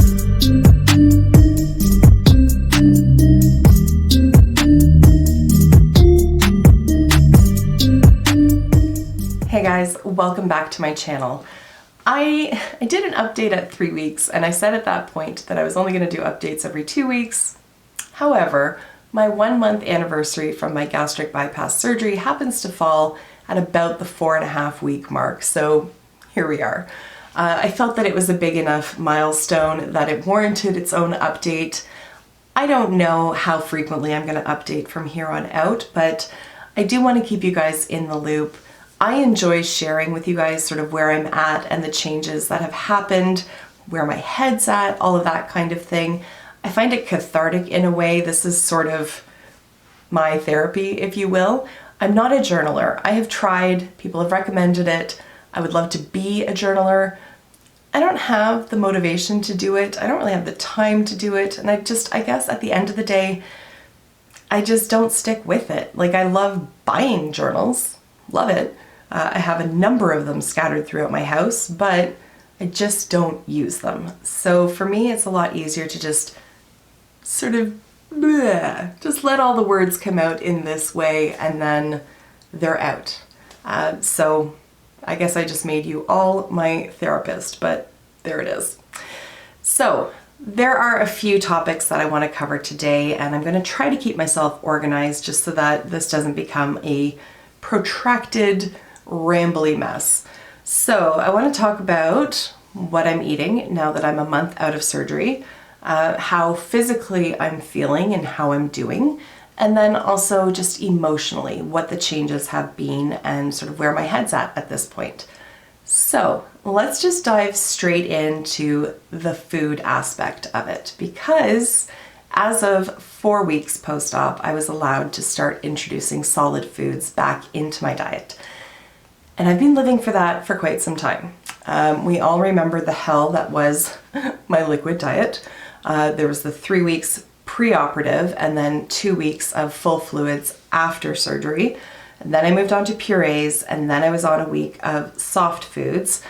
Hey guys, welcome back to my channel. I did an update at 3 weeks and I said at that point that I was only going to do updates every 2 weeks. However, my 1 month anniversary from my gastric bypass surgery happens to fall at about the 4.5 week mark, so here we are. I felt that it was a big enough milestone that it warranted its own update. I don't know how frequently I'm going to update from here on out, but I do want to keep you guys in the loop. I enjoy sharing with you guys sort of where I'm at and the changes that have happened, where my head's at, all of that kind of thing. I find it cathartic in a way. This is sort of my therapy, if you will. I'm not a journaler. I have tried, people have recommended it. I would love to be a journaler. I don't have the motivation to do it. I don't really have the time to do it. And I guess at the end of the day, I just don't stick with it. Like, I love buying journals, love it. I have a number of them scattered throughout my house, but I just don't use them. So for me, it's a lot easier to just sort of just let all the words come out in this way and then they're out. So I guess I just made you all my therapist, but there it is. So there are a few topics that I want to cover today, and I'm going to try to keep myself organized just so that this doesn't become a protracted, rambly mess. So I want to talk about what I'm eating now that I'm a month out of surgery, how physically I'm feeling and how I'm doing, and then also just emotionally what the changes have been and sort of where my head's at this point. So let's just dive straight into the food aspect of it, because as of 4 weeks post-op, I was allowed to start introducing solid foods back into my diet. And I've been living for that for quite some time. We all remember the hell that was my liquid diet. There was the 3 weeks pre-operative and then 2 weeks of full fluids after surgery. And then I moved on to purees, and then I was on a week of soft foods.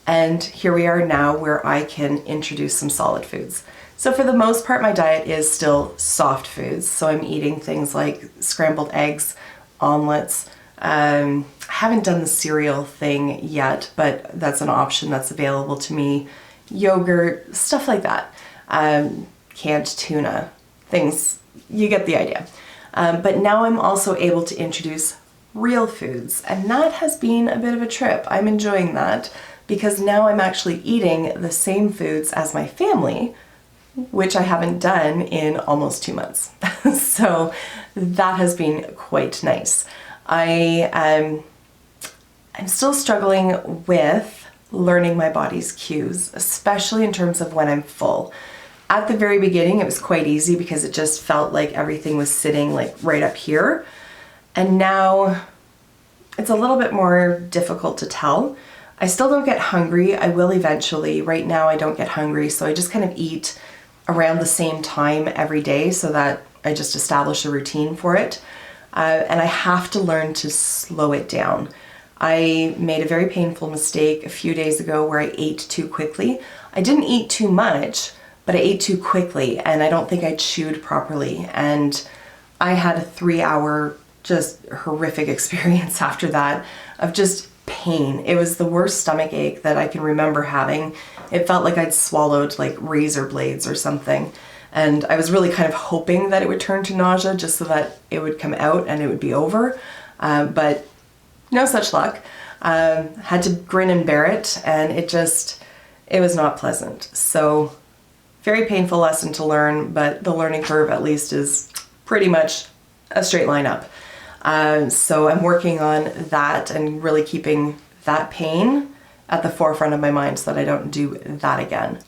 And here we are now where I can introduce some solid foods. So for the most part, my diet is still soft foods. So I'm eating things like scrambled eggs, omelets. I haven't done the cereal thing yet, but that's an option that's available to me. Yogurt, stuff like that. Canned tuna, things, you get the idea. But now I'm also able to introduce real foods, and that has been a bit of a trip. I'm enjoying that because now I'm actually eating the same foods as my family, which I haven't done in almost 2 months. So that has been quite nice. I'm still struggling with learning my body's cues, especially in terms of when I'm full. At the very beginning, it was quite easy because it just felt like everything was sitting like right up here. And now it's a little bit more difficult to tell. I still don't get hungry. I will eventually. Right now I don't get hungry, so I just kind of eat around the same time every day so that I just establish a routine for it. And I have to learn to slow it down. I made a very painful mistake a few days ago where I ate too quickly. I didn't eat too much, but I ate too quickly, and I don't think I chewed properly. And I had a 3-hour just horrific experience after that of just pain. It was the worst stomach ache that I can remember having. It felt like I'd swallowed like razor blades or something. And I was really kind of hoping that it would turn to nausea just so that it would come out and it would be over. But no such luck. Had to grin and bear it, and it was not pleasant. So very painful lesson to learn, but the learning curve at least is pretty much a straight line up. So I'm working on that and really keeping that pain at the forefront of my mind so that I don't do that again.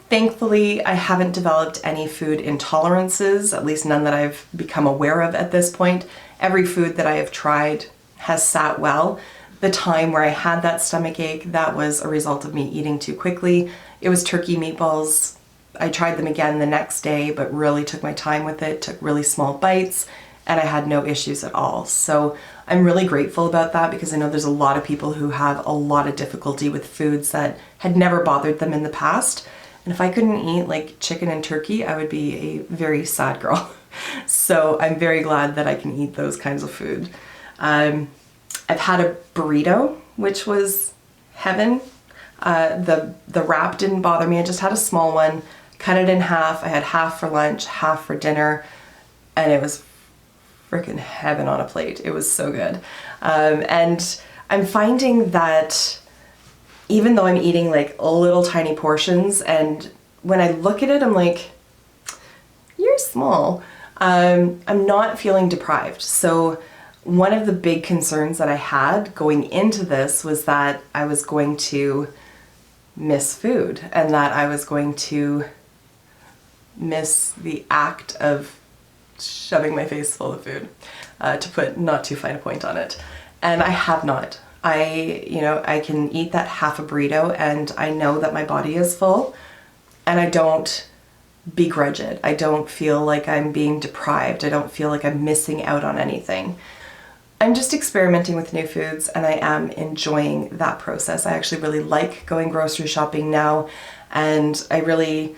Thankfully, I haven't developed any food intolerances, at least none that I've become aware of at this point. Every food that I have tried has sat well. The time where I had that stomach ache, that was a result of me eating too quickly. It was turkey meatballs. I tried them again the next day, but really took my time with it, took really small bites, and I had no issues at all. So I'm really grateful about that because I know there's a lot of people who have a lot of difficulty with foods that had never bothered them in the past. And if I couldn't eat like chicken and turkey, I would be a very sad girl. So I'm very glad that I can eat those kinds of food. I've had a burrito, which was heaven. The wrap didn't bother me. I just had a small one, cut it in half. I had half for lunch, half for dinner, and it was freaking heaven on a plate. It was so good. And I'm finding that even though I'm eating like little tiny portions, and when I look at it, I'm like, you're small. I'm not feeling deprived. So one of the big concerns that I had going into this was that I was going to miss food and that I was going to miss the act of shoving my face full of food, to put not too fine a point on it. And I have not. I can eat that half a burrito and I know that my body is full and I don't begrudge it. I don't feel like I'm being deprived. I don't feel like I'm missing out on anything. I'm just experimenting with new foods and I am enjoying that process. I actually really like going grocery shopping now, and I really,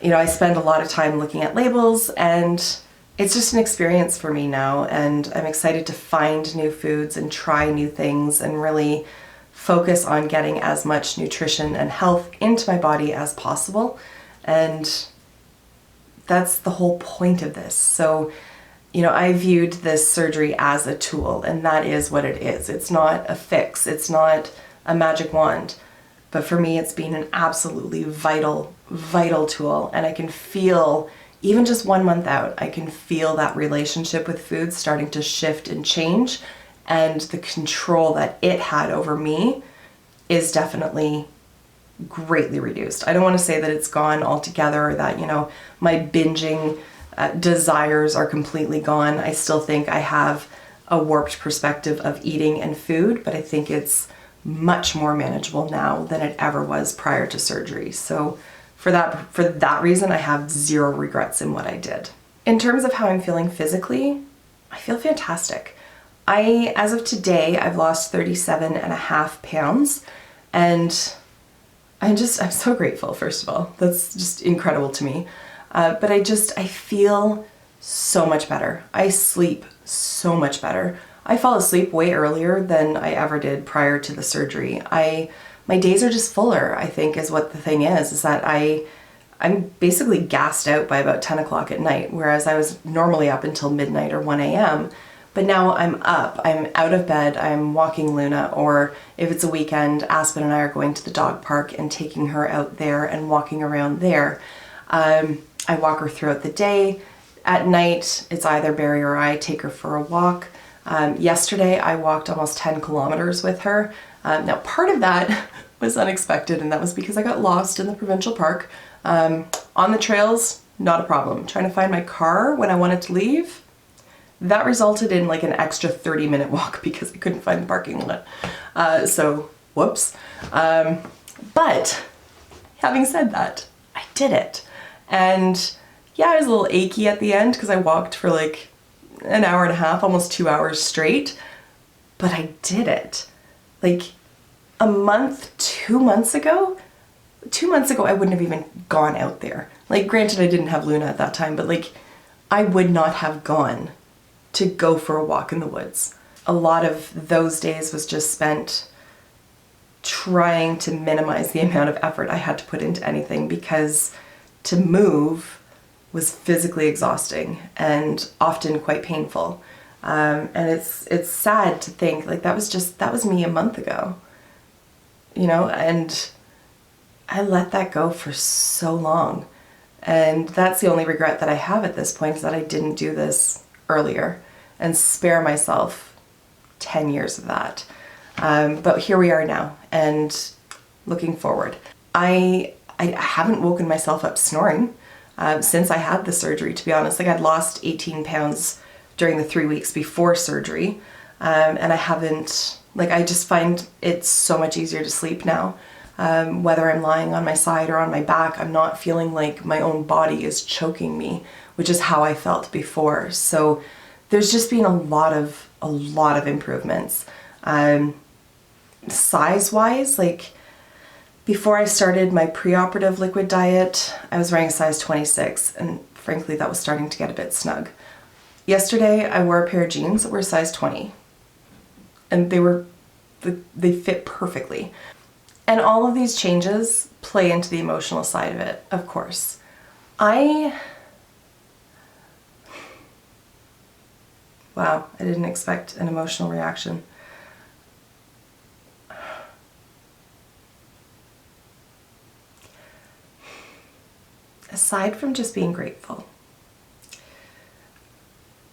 I spend a lot of time looking at labels, and it's just an experience for me now, and I'm excited to find new foods and try new things and really focus on getting as much nutrition and health into my body as possible. And that's the whole point of this. So, I viewed this surgery as a tool, and that is what it is. It's not a fix. It's not a magic wand. But for me, it's been an absolutely vital, vital tool. And I can feel, even just 1 month out, I can feel that relationship with food starting to shift and change. And the control that it had over me is definitely greatly reduced. I don't want to say that it's gone altogether or that, my binging desires are completely gone. I still think I have a warped perspective of eating and food, but I think it's much more manageable now than it ever was prior to surgery. So for that reason, I have zero regrets in what I did. In terms of how I'm feeling physically, I feel fantastic. As of today, I've lost 37.5 pounds, and I'm so grateful, first of all. That's just incredible to me. But I feel so much better. I sleep so much better. I fall asleep way earlier than I ever did prior to the surgery. My days are just fuller, I think, is what the thing is that I'm basically gassed out by about 10 o'clock at night, whereas I was normally up until midnight or 1 a.m. But now I'm up, I'm out of bed, I'm walking Luna, or if it's a weekend, Aspen and I are going to the dog park and taking her out there and walking around there. I walk her throughout the day. At night, it's either Barry or I take her for a walk. Yesterday, I walked almost 10 kilometers with her. Now, part of that was unexpected, and that was because I got lost in the provincial park. On the trails, not a problem. Trying to find my car when I wanted to leave, that resulted in like an extra 30-minute walk because I couldn't find the parking lot. So, whoops. But having said that, I did it. And yeah, I was a little achy at the end because I walked for like an hour and a half, almost 2 hours straight, but I did it. Like 2 months ago, I wouldn't have even gone out there. Like, granted, I didn't have Luna at that time, but like, I would not have gone to go for a walk in the woods. A lot of those days was just spent trying to minimize the amount of effort I had to put into anything, because to move was physically exhausting and often quite painful. And it's sad to think like that was me a month ago, and I let that go for so long. And that's the only regret that I have at this point, is that I didn't do this earlier and spare myself 10 years of that. But here we are now, and looking forward. I haven't woken myself up snoring since I had the surgery, to be honest. Like, I'd lost 18 pounds during the 3 weeks before surgery, and I haven't, I just find it so much easier to sleep now. Whether I'm lying on my side or on my back, I'm not feeling like my own body is choking me, which is how I felt before. So there's just been a lot of improvements. Size-wise, Before I started my preoperative liquid diet, I was wearing a size 26, and frankly, that was starting to get a bit snug. Yesterday, I wore a pair of jeans that were a size 20, and they fit perfectly. And all of these changes play into the emotional side of it, of course. Wow, I didn't expect an emotional reaction. Aside from just being grateful,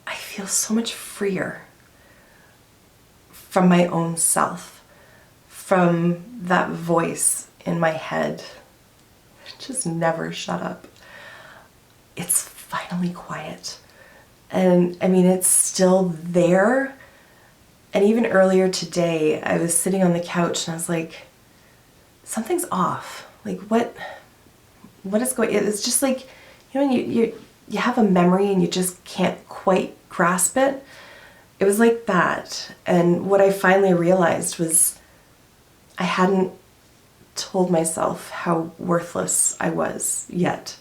I feel so much freer from my own self, from that voice in my head. Just never shut up. It's finally quiet. And I mean, it's still there. And even earlier today, I was sitting on the couch and I was like, something's off. Like, what is going, it's just like, you know, you have a memory and you just can't quite grasp it. It was like that. And what I finally realized was I hadn't told myself how worthless I was yet.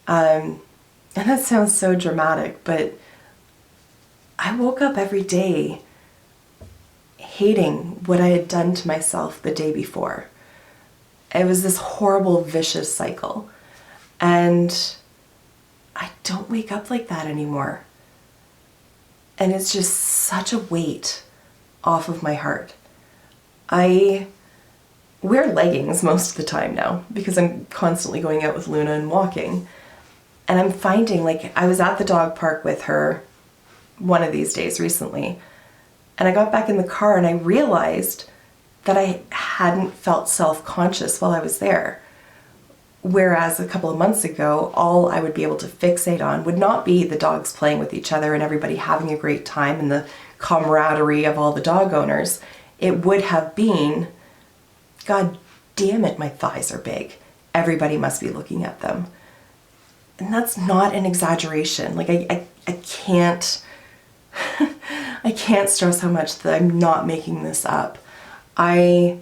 And that sounds so dramatic, but I woke up every day hating what I had done to myself the day before. It was this horrible, vicious cycle. And I don't wake up like that anymore. And it's just such a weight off of my heart. I wear leggings most of the time now because I'm constantly going out with Luna and walking. And I'm finding, like, I was at the dog park with her one of these days recently, and I got back in the car and I realized that I hadn't felt self-conscious while I was there. Whereas a couple of months ago, all I would be able to fixate on would not be the dogs playing with each other and everybody having a great time and the camaraderie of all the dog owners. It would have been, God damn it, my thighs are big. Everybody must be looking at them. And that's not an exaggeration. Like, I can't, I can't stress how much that I'm not making this up. I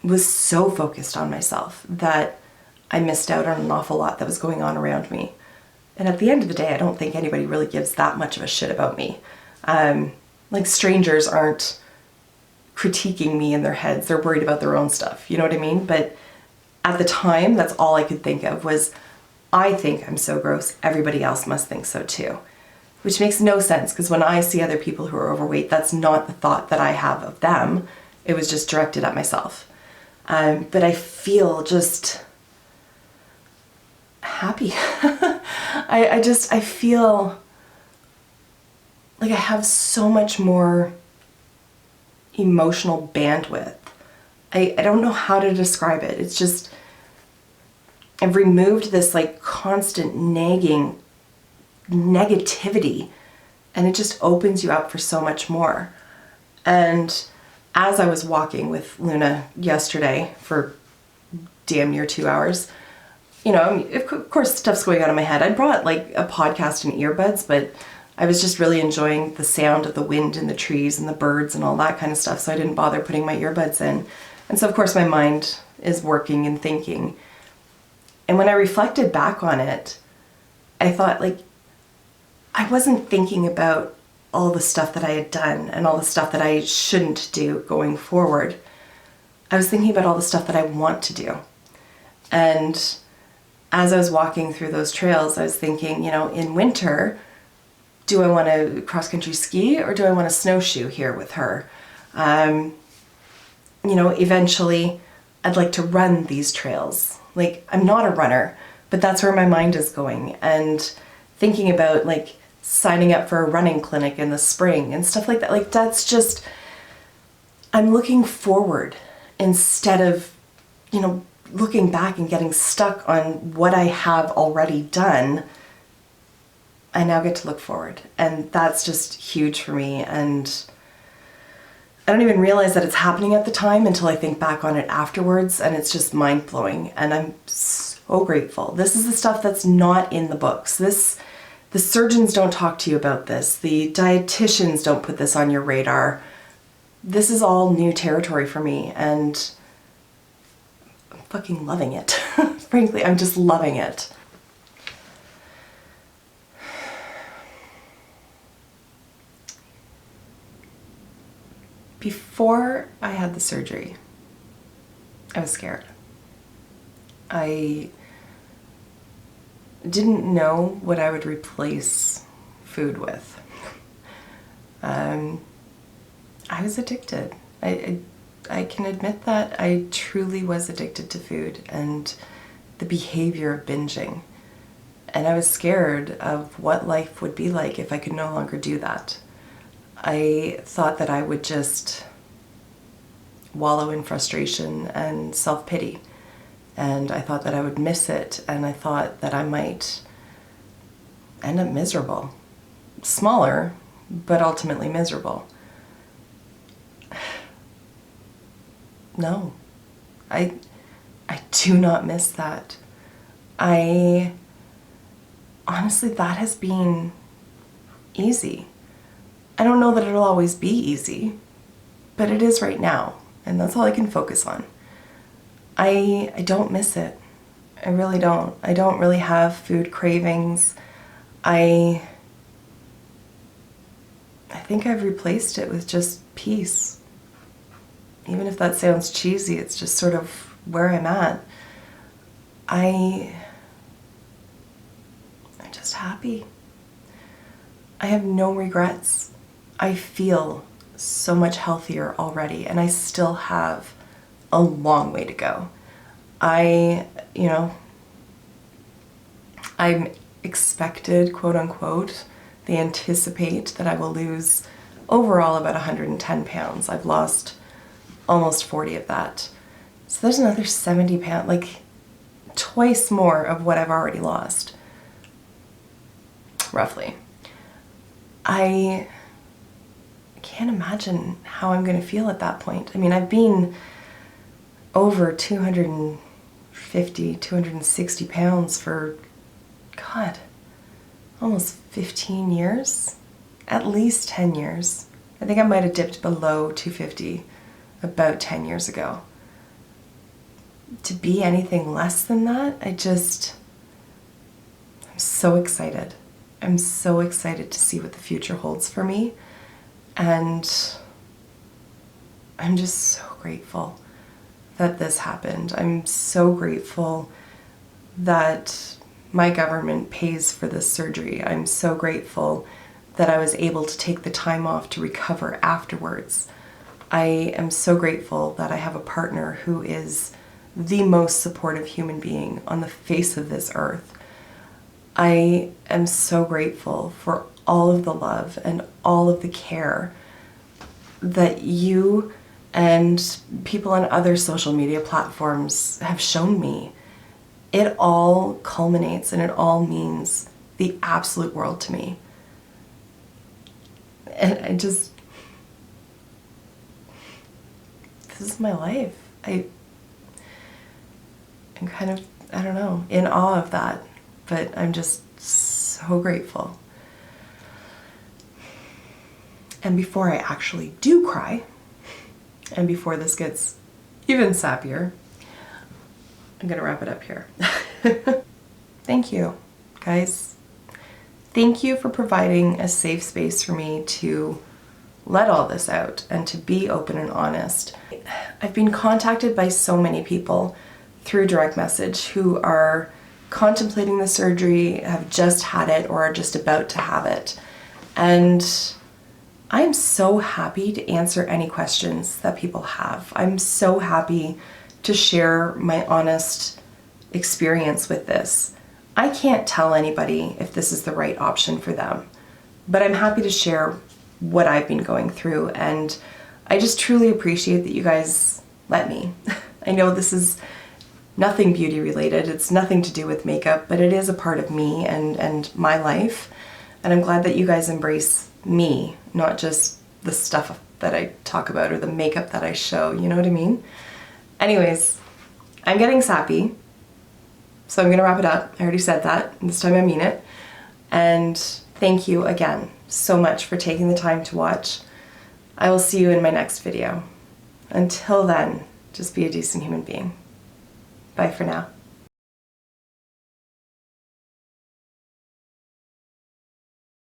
was so focused on myself that I missed out on an awful lot that was going on around me. And at the end of the day, I don't think anybody really gives that much of a shit about me. Like, strangers aren't critiquing me in their heads. They're worried about their own stuff. You know what I mean? But at the time, that's all I could think of was, I think I'm so gross, everybody else must think so too. Which makes no sense, because when I see other people who are overweight, that's not the thought that I have of them. It was just directed at myself. But I feel just happy. I feel like I have so much more emotional bandwidth. I don't know how to describe it. It's just, I've removed this like constant nagging negativity, and it just opens you up for so much more. And as I was walking with Luna yesterday for damn near 2 hours, you know, of course stuff's going on in my head. I brought like a podcast and earbuds, but I was just really enjoying the sound of the wind in the trees and the birds and all that kind of stuff, so I didn't bother putting my earbuds in. And so of course my mind is working and thinking. And when I reflected back on it, I thought, like, I wasn't thinking about all the stuff that I had done and all the stuff that I shouldn't do going forward. I was thinking about all the stuff that I want to do. And as I was walking through those trails, I was thinking, you know, in winter, do I want to cross-country ski or do I want to snowshoe here with her? You know, eventually I'd like to run these trails. Like, I'm not a runner, but that's where my mind is going. And thinking about like signing up for a running clinic in the spring and stuff like that. Like, that's just, I'm looking forward instead of, you know, looking back and getting stuck on what I have already done. I now get to look forward, and that's just huge for me. And I don't even realize that it's happening at the time until I think back on it afterwards, and it's just mind-blowing, and I'm so grateful. This is the stuff that's not in the books. The surgeons don't talk to you about this. The dietitians don't put this on your radar. This is all new territory for me, and fucking loving it. Frankly, I'm just loving it. Before I had the surgery, I was scared. I didn't know what I would replace food with. I was addicted. I can admit that I truly was addicted to food and the behavior of binging. And I was scared of what life would be like if I could no longer do that. I thought that I would just wallow in frustration and self-pity. And I thought that I would miss it, and I thought that I might end up miserable. Smaller, but ultimately miserable. No, I do not miss that. Honestly, that has been easy. I don't know that it'll always be easy, but it is right now, and that's all I can focus on. I don't miss it. I really don't. I don't really have food cravings. I think I've replaced it with just peace. Even if that sounds cheesy, it's just sort of where I'm at. I'm just happy. I have no regrets. I feel so much healthier already, and I still have a long way to go. I'm expected, quote unquote, they anticipate that I will lose overall about 110 pounds. I've lost almost 40 of that. So there's another 70 pounds, like twice more of what I've already lost, roughly. I can't imagine how I'm going to feel at that point. I mean, I've been over 250, 260 pounds for, God, almost 15 years, at least 10 years. I think I might have dipped below 250 about 10 years ago. To be anything less than that, I'm so excited. I'm so excited to see what the future holds for me. And I'm just so grateful that this happened. I'm so grateful that my government pays for this surgery. I'm so grateful that I was able to take the time off to recover afterwards. I am so grateful that I have a partner who is the most supportive human being on the face of this earth. I am so grateful for all of the love and all of the care that you and people on other social media platforms have shown me. It all culminates and it all means the absolute world to me. And this is my life. I'm kind of, I don't know, in awe of that, but I'm just so grateful. And before I actually do cry, and before this gets even sappier, I'm gonna wrap it up here. Thank you, guys. Thank you for providing a safe space for me to let all this out and to be open and honest. I've been contacted by so many people through direct message who are contemplating the surgery, have just had it, or are just about to have it. And I'm so happy to answer any questions that people have. I'm so happy to share my honest experience with this. I can't tell anybody if this is the right option for them, but I'm happy to share what I've been going through, and I just truly appreciate that you guys let me. I know this is nothing beauty related, it's nothing to do with makeup, but it is a part of me and my life, and I'm glad that you guys embrace me, not just the stuff that I talk about or the makeup that I show, you know what I mean? Anyways, I'm getting sappy, so I'm gonna wrap it up. I already said that, and this time I mean it. And thank you again so much for taking the time to watch. I will see you in my next video. Until then, just be a decent human being. Bye for now.